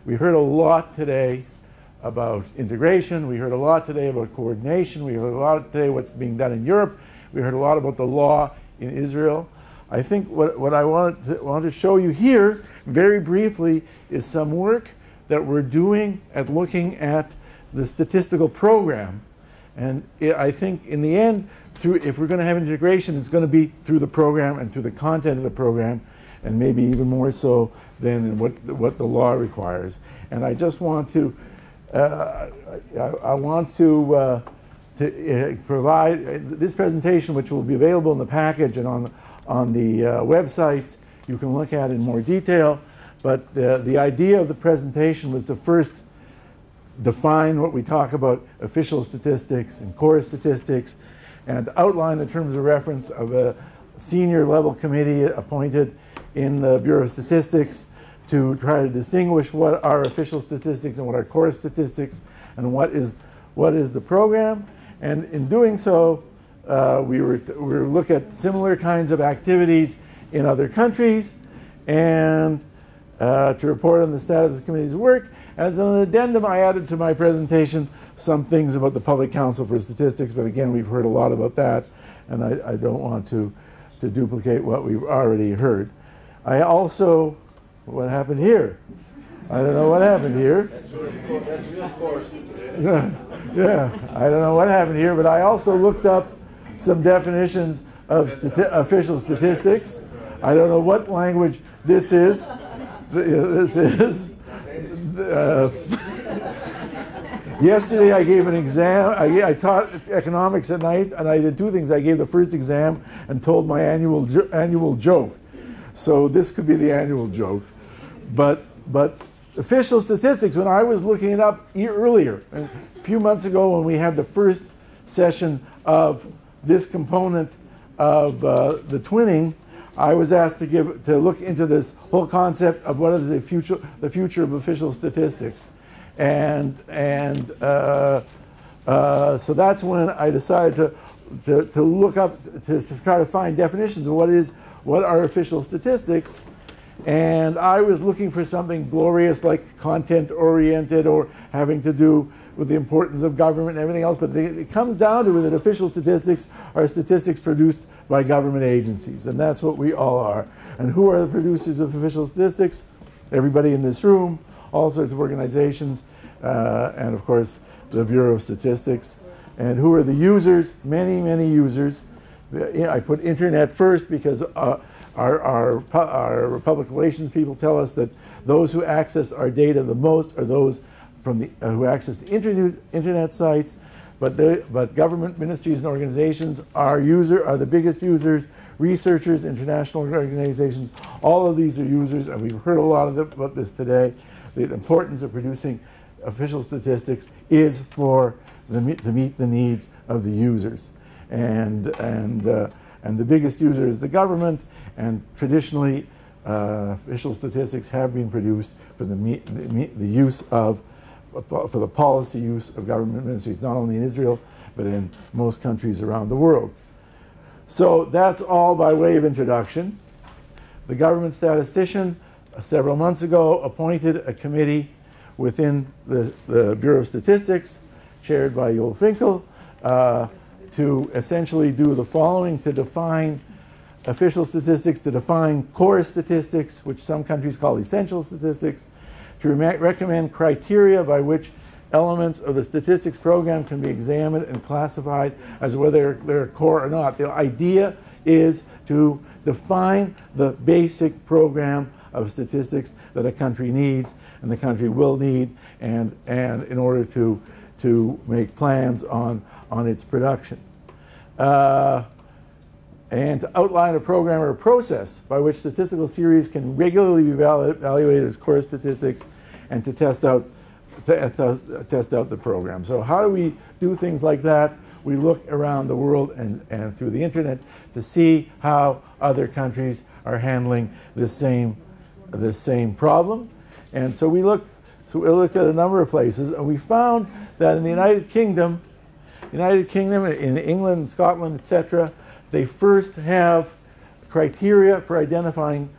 We heard a lot today about integration. We heard a lot today about coordination. We heard a lot today what's being done in Europe. We heard a lot about the law in Israel. I think what I want to show you here, very briefly, is some work that we're doing at looking at the statistical program. And I think in the end, if we're going to have integration, it's going to be through the program and through the content of the program, and maybe even more so than what the law requires. And I just want to provide this presentation, which will be available in the package and on the websites. You can look at in more detail. But the idea of the presentation was to first define what we talk about official statistics and core statistics, and outline the terms of reference of a senior level committee appointed in the Bureau of Statistics to try to distinguish what are official statistics and what are core statistics, and what is the program. And in doing so, we were look at similar kinds of activities in other countries, and to report on the status of the committee's work. As an addendum, I added to my presentation some things about the Public Council for Statistics, but again, we've heard a lot about that, and I don't want to duplicate what we've already heard. I also, what happened here? I don't know what happened here. That's real core statistics. Yeah, I don't know what happened here, but I also looked up some definitions of official statistics. I don't know what language this is. Yesterday I gave an exam. I taught economics at night, and I did two things. I gave the first exam and told my annual joke. So this could be the annual joke. But official statistics, when I was looking it up earlier, a few months ago when we had the first session of this component of the twinning, I was asked to look into this whole concept of what is the future of official statistics, and so that's when I decided to look up to try to find definitions of what are official statistics, and I was looking for something glorious like content oriented or having to do with the importance of government and everything else, but it comes down to it that official statistics are statistics produced by government agencies, and that's what we all are. And who are the producers of official statistics? Everybody in this room, all sorts of organizations, and of course the Bureau of Statistics. And who are the users? Many, many users. I put internet first because our public relations people tell us that those who access our data the most are those from who access the internet sites, but government ministries and organizations are the biggest users. Researchers, international organizations, all of these are users, and we've heard a lot about this today. The importance of producing official statistics is to meet the needs of the users, and the biggest user is the government, and traditionally official statistics have been produced for for the policy use of government ministries, not only in Israel, but in most countries around the world. So that's all by way of introduction. The government statistician, several months ago, appointed a committee within the Bureau of Statistics, chaired by Yoel Finkel, to essentially do the following: to define official statistics, to define core statistics, which some countries call essential statistics, to recommend criteria by which elements of the statistics program can be examined and classified as whether they're core or not. The idea is to define the basic program of statistics that a country needs and the country will need, and in order to make plans on its production. And to outline a program or a process by which statistical series can regularly be evaluated as core statistics, and to test out the program. So how do we do things like that? We look around the world and through the internet to see how other countries are handling this same problem. And so we looked at a number of places, and we found that in the United Kingdom, in England, Scotland, etc., they first have criteria for identifying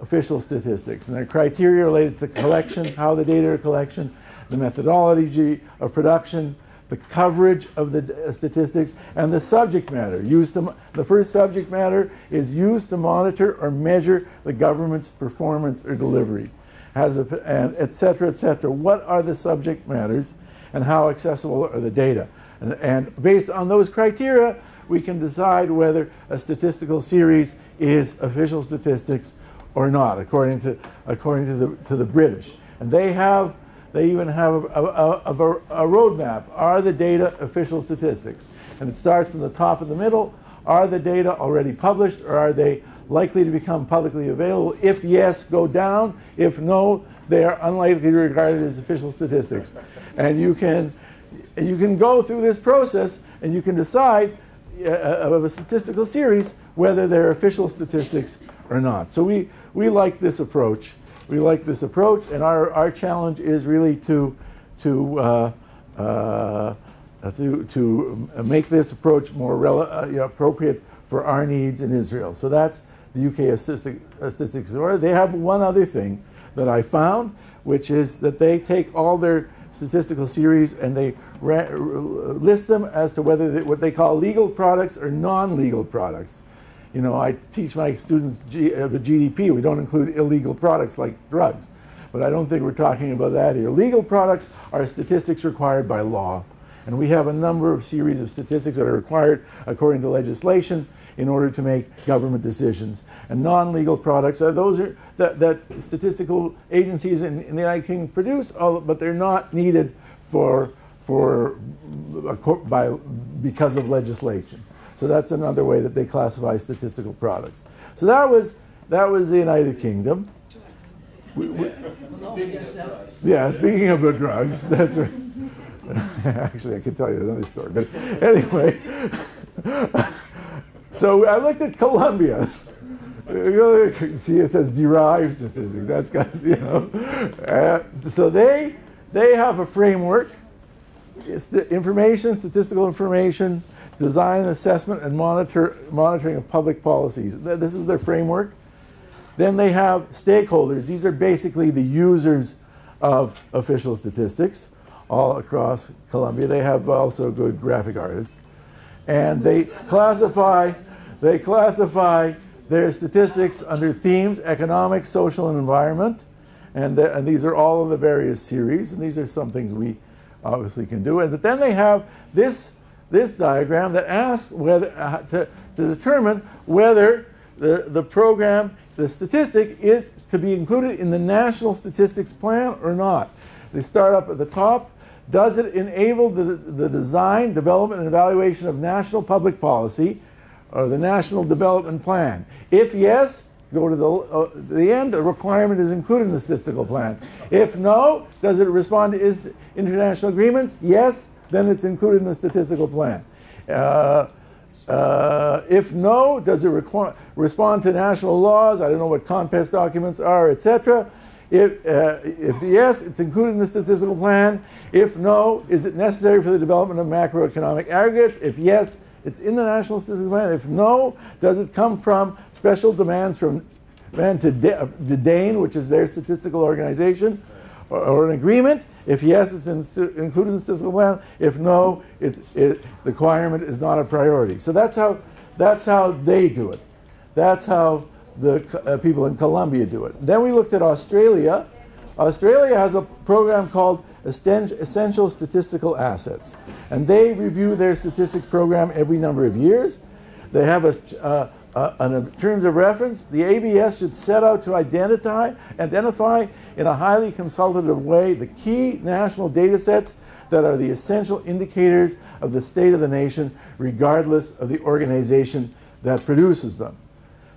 official statistics. And their criteria related to collection, how the data are collected, the methodology of production, the coverage of the statistics, and the subject matter. The first subject matter is used to monitor or measure the government's performance or delivery, and et cetera, et cetera. What are the subject matters, and how accessible are the data? And based on those criteria, we can decide whether a statistical series is official statistics or not, according to the British. And they even have a roadmap. Are the data official statistics? And it starts from the top and the middle. Are the data already published, or are they likely to become publicly available? If yes, go down. If no, they are unlikely to be regarded as official statistics. And you can go through this process, and you can decide of a statistical series whether they're official statistics or not. So we like this approach. We like this approach, and our challenge is really to make this approach more appropriate for our needs in Israel. So that's the UK Statistics Authority. They have one other thing that I found, which is that they take all their statistical series and they list them as to whether what they call legal products or non-legal products. You know, I teach my students GDP. We don't include illegal products like drugs. But I don't think we're talking about that here. Legal products are statistics required by law. And we have a number of series of statistics that are required according to legislation in order to make government decisions. And non-legal products are those that statistical agencies in the United Kingdom produce, but they're not needed because of legislation. So that's another way that they classify statistical products. So that was the United Kingdom. Speaking of drugs, that's right. Actually, I could tell you another story, but anyway. So I looked at Colombia. See, it says derived statistics. That's got, so they have a framework. It's the statistical information, design and assessment, and monitoring of public policies. This is their framework. Then they have stakeholders. These are basically the users of official statistics all across Colombia. They have also good graphic artists. And they classify their statistics under themes: economic, social, and environment. And these are all of the various series. And these are some things we obviously can do. But then they have this diagram that asks whether to determine whether the program, the statistic, is to be included in the National Statistics Plan or not. They start up at the top. Does it enable the design, development, and evaluation of national public policy, or the National Development Plan? If yes, go to the end. The requirement is included in the statistical plan. If no, does it respond to international agreements? Yes, then it's included in the statistical plan. If no, does it respond to national laws? I don't know what CONPES documents are, etc. If yes, it's included in the statistical plan. If no, is it necessary for the development of macroeconomic aggregates? If yes, it's in the National Statistical Plan. If no, does it come from special demands from to DANE, which is their statistical organization, or an agreement? If yes, it's included in the statistical plan. If no, the requirement is not a priority. So that's how they do it. That's how the people in Colombia do it. Then we looked at Australia. Australia has a program called Essential Statistical Assets, and they review their statistics program every number of years. They have in terms of reference, the ABS should set out to identify in a highly consultative way the key national data sets that are the essential indicators of the state of the nation, regardless of the organization that produces them.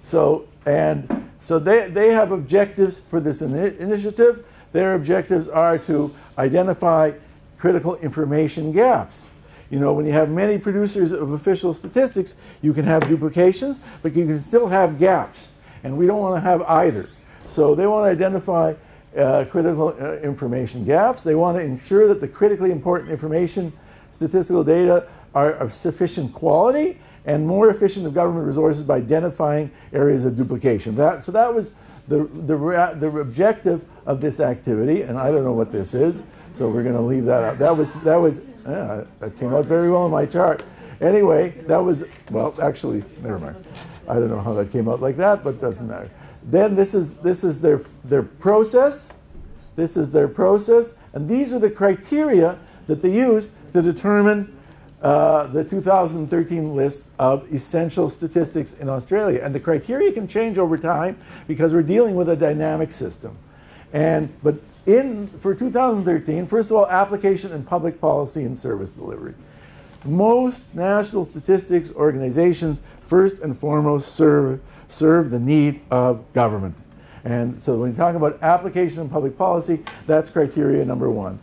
So they have objectives for this initiative. Their objectives are to identify critical information gaps. You know, when you have many producers of official statistics, you can have duplications, but you can still have gaps. And we don't want to have either. So they want to identify critical information gaps. They want to ensure that the critically important information, statistical data, are of sufficient quality and more efficient of government resources by identifying areas of duplication. So that was the objective of this activity, and I don't know what this is, so we're going to leave that out. That came out very well on my chart. Anyway, that was, well, actually, never mind. I don't know how that came out like that, but it doesn't matter. Then this is their process. This is their process, and these are the criteria that they used to determine the 2013 list of essential statistics in Australia. And the criteria can change over time because we're dealing with a dynamic system. But for 2013, first of all, application and public policy and service delivery. Most national statistics organizations, first and foremost, serve the need of government. And so when you talk about application and public policy, that's criteria number one.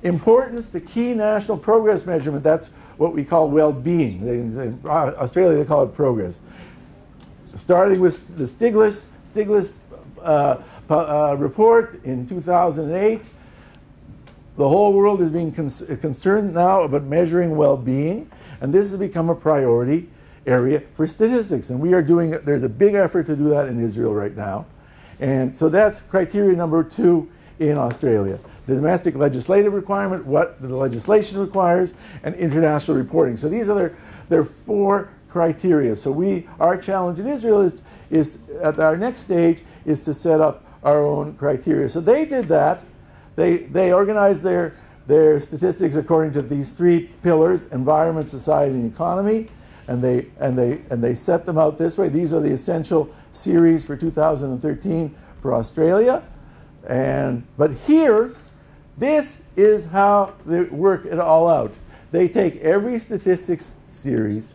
Importance, the key national progress measurement, that's what we call well-being. In Australia, they call it progress. Starting with the Stiglitz report in 2008, the whole world is being concerned now about measuring well-being, and this has become a priority area for statistics. And there's a big effort to do that in Israel right now. And so that's criteria number two in Australia. The domestic legislative requirement, what the legislation requires, and international reporting. So these are their four criteria. So our challenge in Israel is at our next stage is to set up our own criteria. So they did that. They organized their statistics according to these three pillars: environment, society, and economy, and they set them out this way. These are the essential series for 2013 for Australia. But here, this is how they work it all out. They take every statistics series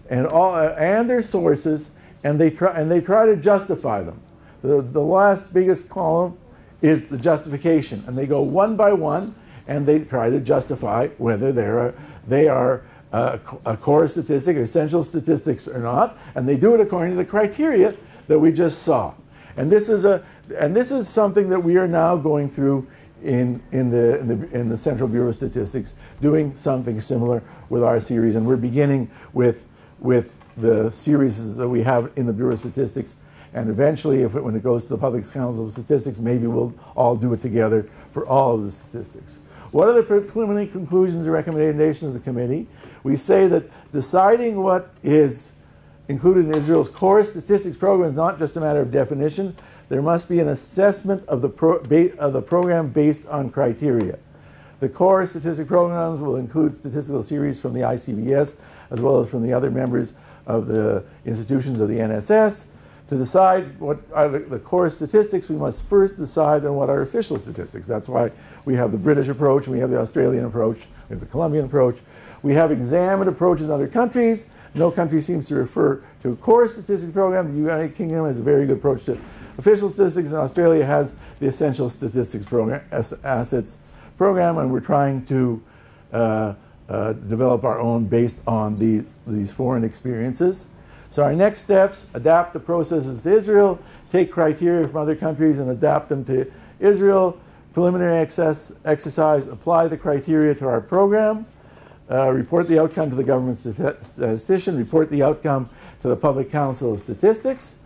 and their sources, and they try to justify them. The last biggest column is the justification, and they go one by one, and they try to justify whether they are a core statistic, essential statistics or not, and they do it according to the criteria that we just saw. And this is something that we are now going through in the Central Bureau of Statistics, doing something similar with our series, and we're beginning with the series that we have in the Bureau of Statistics. And eventually, when it goes to the Public Council of Statistics, maybe we'll all do it together for all of the statistics. What are the preliminary conclusions and recommendations of the committee? We say that deciding what is included in Israel's core statistics program is not just a matter of definition. There must be an assessment of the program based on criteria. The core statistic programs will include statistical series from the ICBS as well as from the other members of the institutions of the NSS. To decide what are the core statistics, we must first decide on what are official statistics. That's why we have the British approach, and we have the Australian approach, we have the Colombian approach. We have examined approaches in other countries. No country seems to refer to a core statistics program. The United Kingdom has a very good approach to official statistics, and Australia has the essential statistics program, assets program, and we're trying to develop our own based on these foreign experiences. So our next steps: adapt the processes to Israel, take criteria from other countries and adapt them to Israel. Preliminary exercise: apply the criteria to our program. Report the outcome to the government statistician. Report the outcome to the Public Council of Statistics.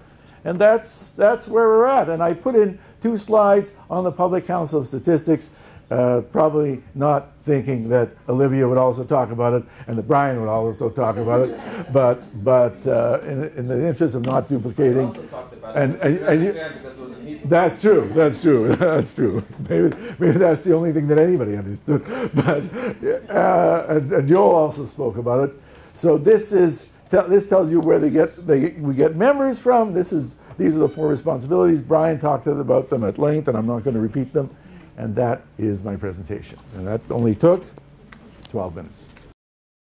And that's where we're at. And I put in 2 slides on the Public Council of Statistics, probably not thinking that Olivia would also talk about it and that Brian would also talk about it, but in the interest of not duplicating. That's true. Maybe that's the only thing that anybody understood. But and Joel also spoke about it. So this tells you where we get members from. These are the 4 responsibilities. Brian talked about them at length, and I'm not going to repeat them. And that is my presentation. And that only took 12 minutes.